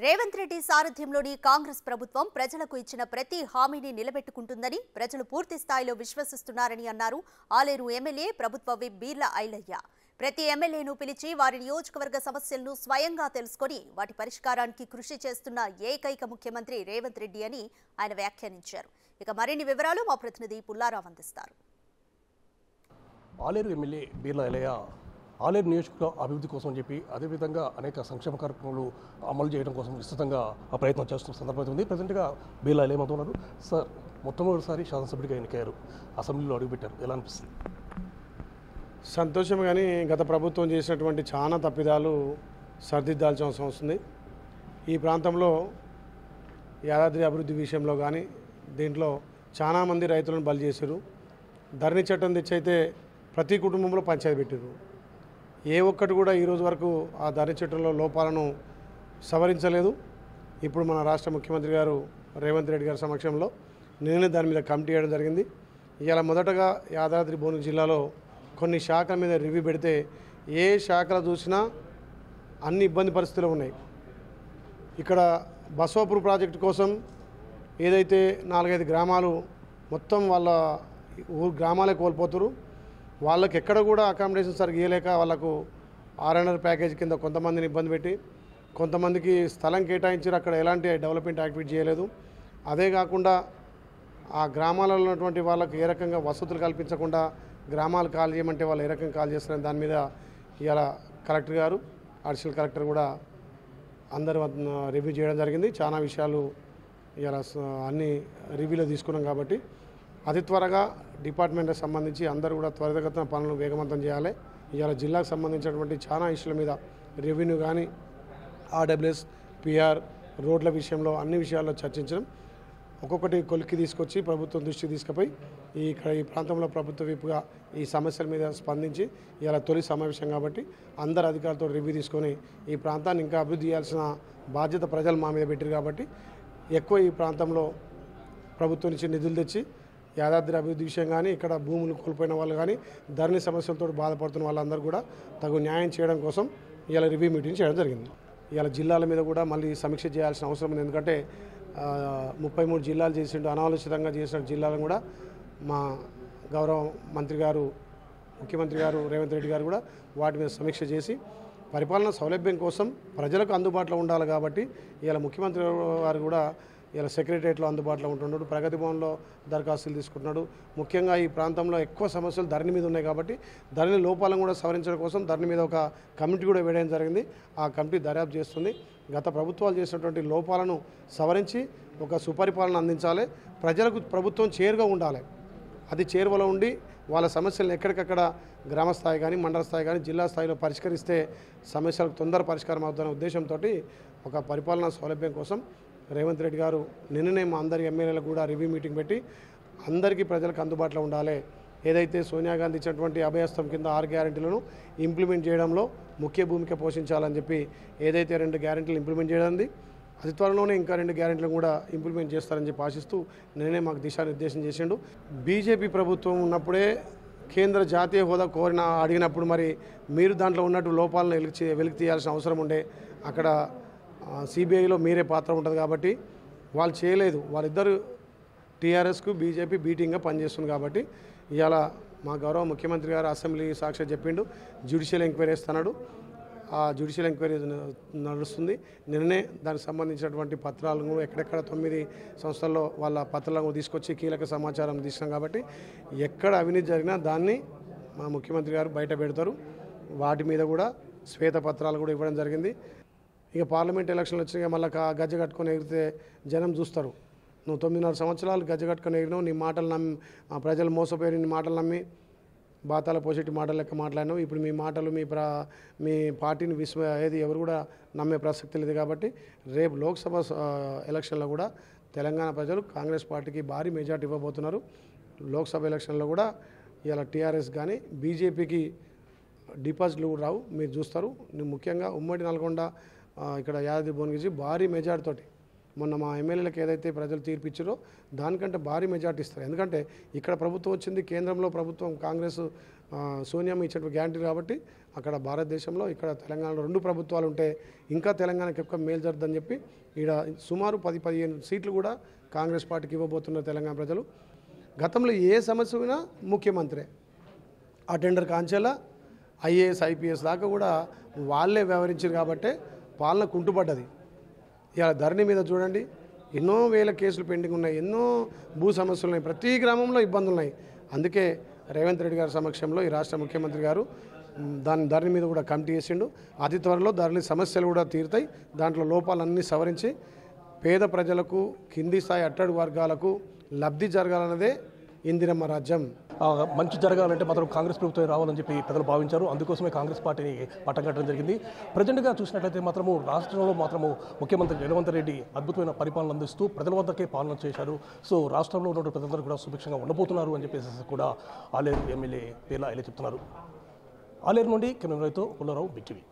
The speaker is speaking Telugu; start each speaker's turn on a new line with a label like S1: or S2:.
S1: రేవంత్ రెడ్డి సారథ్యంలోని కాంగ్రెస్ ప్రభుత్వం ప్రజలకు ఇచ్చిన ప్రతి హామీని నిలబెట్టుకుంటుందని ప్రజలు పూర్తి స్థాయిలో విశ్వసిస్తున్నారని అన్నారు ఆలేరు ఎమ్మెల్యే ప్రభుత్వ విప్ బీర్ల ఐలయ్య. ప్రతి ఎమ్మెల్యేను పిలిచి వారి నియోజకవర్గ సమస్యలను స్వయంగా తెలుసుకొని వాటి పరిష్కారానికి కృషి చేస్తున్న ఏకైక ముఖ్యమంత్రి రేవంత్ రెడ్డి అని ఆయన వ్యాఖ్యానించారు. ఇక మరిన్ని వివరాలు మా ప్రతినిధి పుల్లారావు అందిస్తారు.
S2: ఆలేరు ఎమ్మెల్యే బీర్ల ఐలయ్య ఆలేరు నియోజకవర్గ అభివృద్ధి కోసం చెప్పి అదేవిధంగా అనేక సంక్షేమ కార్యక్రమాలు అమలు చేయడం కోసం విస్తృతంగా ప్రయత్నం చేస్తున్న సందర్భం ఉంది. ప్రజెంట్గా బీర్ల ఐలయ్య మనతో ఉన్నారు. సార్, మొట్టమొదటిసారి శాసనసభ్యుడిగా ఎన్నికయ్యారు, అసెంబ్లీలో అడుగుపెట్టారు, ఎలా అనిపిస్తుంది?
S3: సంతోషం, కానీ గత ప్రభుత్వం చేసినటువంటి చాలా తప్పిదాలు సరిదిద్దాల్సిన అవసరం వస్తుంది. ఈ ప్రాంతంలో యాదాద్రి అభివృద్ధి విషయంలో కానీ దీంట్లో చాలామంది రైతులను బలి చేశారు. ధరణి చట్టం తెచ్చైతే ప్రతి కుటుంబంలో పంచాయతీ పెట్టారు. ఏ ఒక్కటి కూడా ఈరోజు వరకు ఆ ధరణి చట్టంలో లోపాలను సవరించలేదు. ఇప్పుడు మన రాష్ట్ర ముఖ్యమంత్రి గారు రేవంత్ రెడ్డి గారి సమక్షంలో నిన్నే దాని మీద కమిటీ వేయడం జరిగింది. ఇవాళ మొదటగా యాదాద్రి భువనగిరి జిల్లాలో కొన్ని శాఖల మీద రివ్యూ పెడితే ఏ శాఖలు చూసినా అన్ని ఇబ్బంది పరిస్థితులు ఉన్నాయి. ఇక్కడ బసవాపూర్ ప్రాజెక్టు కోసం ఏదైతే 4-5 గ్రామాలు మొత్తం వాళ్ళ గ్రామాలే కోల్పోతారు. వాళ్ళకి ఎక్కడ కూడా అకామిడేషన్ సరిగ్గా ఇవ్వలేక వాళ్ళకు ఆర్ఎన్ఆర్ ప్యాకేజ్ కింద కొంతమందిని ఇబ్బంది పెట్టి కొంతమందికి స్థలం కేటాయించారు. అక్కడ ఎలాంటి డెవలప్మెంట్ యాక్టివిటీ చేయలేదు. అదే కాకుండా ఆ గ్రామాలలో ఉన్నటువంటి వాళ్ళకు ఏ రకంగా వసతులు కల్పించకుండా గ్రామాలు కాల్ చేయమంటే వాళ్ళు ఏ రకంగా కాల్ చేస్తారని దాని మీద ఇవాళ కలెక్టర్ గారు, అడిషనల్ కలెక్టర్ కూడా అందరూ రివ్యూ చేయడం జరిగింది. చాలా విషయాలు ఇవాళ అన్ని రివ్యూలో తీసుకున్నాం కాబట్టి అతి త్వరగా డిపార్ట్మెంట్కి సంబంధించి అందరూ కూడా త్వరితగతిన పనులు వేగవంతం చేయాలి. ఇవాళ జిల్లాకు సంబంధించినటువంటి చాలా ఇష్యూల మీద రెవెన్యూ కానీ ఆర్డబ్ల్యూఎస్, పిఆర్, రోడ్ల విషయంలో అన్ని విషయాల్లో చర్చించడం, ఒక్కొక్కటి కొలిక్కి తీసుకొచ్చి ప్రభుత్వం దృష్టికి తీసుకుపోయి ఇక్కడ ఈ ప్రాంతంలో ప్రభుత్వ వైపుగా ఈ సమస్యల మీద స్పందించి ఇలా తొలి సమావేశం కాబట్టి అందరు అధికారులతో రివ్యూ తీసుకొని ఈ ప్రాంతాన్ని ఇంకా అభివృద్ధి చేయాల్సిన బాధ్యత ప్రజలు మా మీద పెట్టారు కాబట్టి ఎక్కువ ఈ ప్రాంతంలో ప్రభుత్వం నుంచి నిధులు తెచ్చి యాదాద్రి అభివృద్ధి విషయం కానీ ఇక్కడ భూములు కోల్పోయిన వాళ్ళు కానీ ధరణి సమస్యలతో బాధపడుతున్న వాళ్ళందరూ కూడా తగు న్యాయం చేయడం కోసం ఇవాళ రివ్యూ మీటింగ్ చేయడం జరిగింది. ఇవాళ జిల్లాల మీద కూడా మళ్ళీ సమీక్ష చేయాల్సిన అవసరం ఉంది. ఎందుకంటే 33 జిల్లాలు చేసిండు, అనాలోచితంగా చేసిన జిల్లాలను కూడా మా గౌరవ మంత్రి గారు, ముఖ్యమంత్రి గారు రేవంత్ రెడ్డి గారు కూడా వాటి మీద సమీక్ష చేసి పరిపాలన సౌలభ్యం కోసం ప్రజలకు అందుబాటులో ఉండాలి కాబట్టి ఇవాళ ముఖ్యమంత్రి గారు కూడా ఇలా సెక్రటరియట్లో అందుబాటులో ఉంటున్నాడు, ప్రగతి భవన్లో దరఖాస్తులు తీసుకుంటున్నాడు. ముఖ్యంగా ఈ ప్రాంతంలో ఎక్కువ సమస్యలు ధరణి మీద ఉన్నాయి కాబట్టి ధరణి లోపాలను కూడా సవరించడం కోసం ధరణి మీద ఒక కమిటీ కూడా వేయడం జరిగింది. ఆ కమిటీ దర్యాప్తు చేస్తుంది. గత ప్రభుత్వాలు చేసినటువంటి లోపాలను సవరించి ఒక సుపరిపాలన అందించాలి. ప్రజలకు ప్రభుత్వం చేరుగా ఉండాలి. అది చేరువలో ఉండి వాళ్ళ సమస్యలను ఎక్కడికక్కడ గ్రామ స్థాయి కానీ మండల స్థాయి కానీ జిల్లా స్థాయిలో పరిష్కరిస్తే సమస్యలకు తొందర పరిష్కారం అవుతున్న ఉద్దేశంతో ఒక పరిపాలనా సౌలభ్యం కోసం రేవంత్ రెడ్డి గారు నిన్ననే మా అందరి ఎమ్మెల్యేలకు కూడా రివ్యూ మీటింగ్ పెట్టి అందరికీ ప్రజలకు అందుబాటులో ఉండాలి. ఏదైతే సోనియా గాంధీ ఇచ్చినటువంటి అభయస్థం కింద 6 గ్యారెంటీలను ఇంప్లిమెంట్ చేయడంలో ముఖ్య భూమిక పోషించాలని చెప్పి ఏదైతే 2 గ్యారెంటీలు ఇంప్లిమెంట్ చేయడంది అతి త్వరలోనే ఇంకా 2 గ్యారెంటీలు కూడా ఇంప్లిమెంట్ చేస్తారని చెప్పి ఆశిస్తూ నేనే మాకు దిశానిర్దేశం చేసిండు. బీజేపీ ప్రభుత్వం ఉన్నప్పుడే కేంద్ర జాతీయ హోదా అడిగినప్పుడు మరి మీరు దాంట్లో ఉన్నట్టు లోపాలను వెలికి తీయాల్సిన అవసరం ఉండే. అక్కడ సిబిఐలో మీరే పాత్ర ఉంటుంది కాబట్టి వాళ్ళు చేయలేదు. వాళ్ళిద్దరు టీఆర్ఎస్కు బీజేపీ బీటింగ్గా పనిచేస్తుంది కాబట్టి ఇవాళ మా గౌరవ ముఖ్యమంత్రి గారు అసెంబ్లీ సాక్షి చెప్పిండు జ్యుడిషియల్ ఎంక్వైరీ ఇస్తున్నాడు. ఆ జ్యుడిషియల్ ఎంక్వైరీ నడుస్తుంది. నిన్ననే దానికి సంబంధించినటువంటి పత్రాలను ఎక్కడెక్కడ 9 సంస్థల్లో వాళ్ళ పత్రాలను తీసుకొచ్చి కీలక సమాచారం తీసుకున్నాం కాబట్టి ఎక్కడ అవినీతి జరిగినా దాన్ని మా ముఖ్యమంత్రి గారు బయట పెడతారు. వాటి మీద కూడా శ్వేతపత్రాలు కూడా ఇవ్వడం జరిగింది. ఇక పార్లమెంట్ ఎలక్షన్లు వచ్చినాక మళ్ళీ గజ్జ కట్టుకొని ఎగిరితే జనం చూస్తారు. నువ్వు 9.5 సంవత్సరాలు గజ్జ కట్టుకొని ఎగిరినావు, నీ మాటలు నమ్మి ప్రజలు మోసపోయి నీ మాటలు నమ్మి బాతాల పోసేటి మాటలు లెక్క మాట్లాడినావు. ఇప్పుడు మీ మాటలు మీ పార్టీని ఏది ఎవరు కూడా నమ్మే ప్రసక్తి లేదు కాబట్టి రేపు లోక్సభ ఎలక్షన్లో కూడా తెలంగాణ ప్రజలు కాంగ్రెస్ పార్టీకి భారీ మెజార్టీ ఇవ్వబోతున్నారు. లోక్సభ ఎలక్షన్లో కూడా ఇలా టీఆర్ఎస్ కానీ బీజేపీకి డిపాజిట్లు కూడా రావు, మీరు చూస్తారు. ముఖ్యంగా ఉమ్మడి నల్గొండ ఇక్కడ యాదాద్రి భువనగిరి భారీ మెజార్టీతోటి మొన్న మా ఎమ్మెల్యేలకు ఏదైతే ప్రజలు తీర్పిచ్చారో దానికంటే భారీ మెజార్టీ ఇస్తారు. ఎందుకంటే ఇక్కడ ప్రభుత్వం వచ్చింది, కేంద్రంలో ప్రభుత్వం కాంగ్రెస్ సోనియా ఇచ్చినటువంటి గ్యారంటీ కాబట్టి అక్కడ భారతదేశంలో ఇక్కడ తెలంగాణలో 2 ప్రభుత్వాలు ఉంటే ఇంకా తెలంగాణకి ఎక్కువ మేలు జరుగుతుందని చెప్పి ఈడ సుమారు 10-15 సీట్లు కూడా కాంగ్రెస్ పార్టీకి ఇవ్వబోతున్నారు తెలంగాణ ప్రజలు. గతంలో ఏ సమస్య ఉన్నా ముఖ్యమంత్రి అటెండర్ కాంచేలా ఐఏఎస్ ఐపీఎస్ దాకా కూడా వాళ్ళే వ్యవహరించారు కాబట్టే పాలన కుంటుపడ్డది. ఇలా ధరణి మీద చూడండి, ఎన్నో వేల కేసులు పెండింగ్ ఉన్నాయి, ఎన్నో భూ సమస్యలు ఉన్నాయి, ప్రతి గ్రామంలో ఇబ్బందులు ఉన్నాయి. అందుకే రేవంత్ రెడ్డి గారి సమక్షంలో ఈ రాష్ట్ర ముఖ్యమంత్రి గారు ధరణి మీద కూడా కమిటీ చేసిండు. అతి త్వరలో ధరణి సమస్యలు కూడా తీరుతాయి. దాంట్లో లోపాలన్నీ సవరించి పేద ప్రజలకు, కింది స్థాయి అట్టడుగు వర్గాలకు లబ్ధి జరగాలన్నదే ఇందిరమ్మ రాజ్యం.
S2: మంచి జరగాలంటే మాత్రం కాంగ్రెస్ ప్రభుత్వం రావాలని చెప్పి ప్రజలు భావించారు. అందుకోసమే కాంగ్రెస్ పార్టీని పట్టం కట్టడం జరిగింది. ప్రజెంట్గా చూసినట్లయితే మాత్రము రాష్ట్రంలో మాత్రము ముఖ్యమంత్రి రేవంత్ రెడ్డి అద్భుతమైన పరిపాలన అందిస్తూ ప్రజల వద్దకే పాలన చేశారు. సో రాష్ట్రంలో ఉన్న ప్రజలందరూ కూడా సుభిక్షంగా ఉండబోతున్నారు అని చెప్పేసి కూడా ఆలేరు ఎమ్మెల్యే బీర్లా ఐలయ్య చెప్తున్నారు. ఆలేరు నుండి కెమెరాతో పుల్లారావు, బిగ్ టీవీ.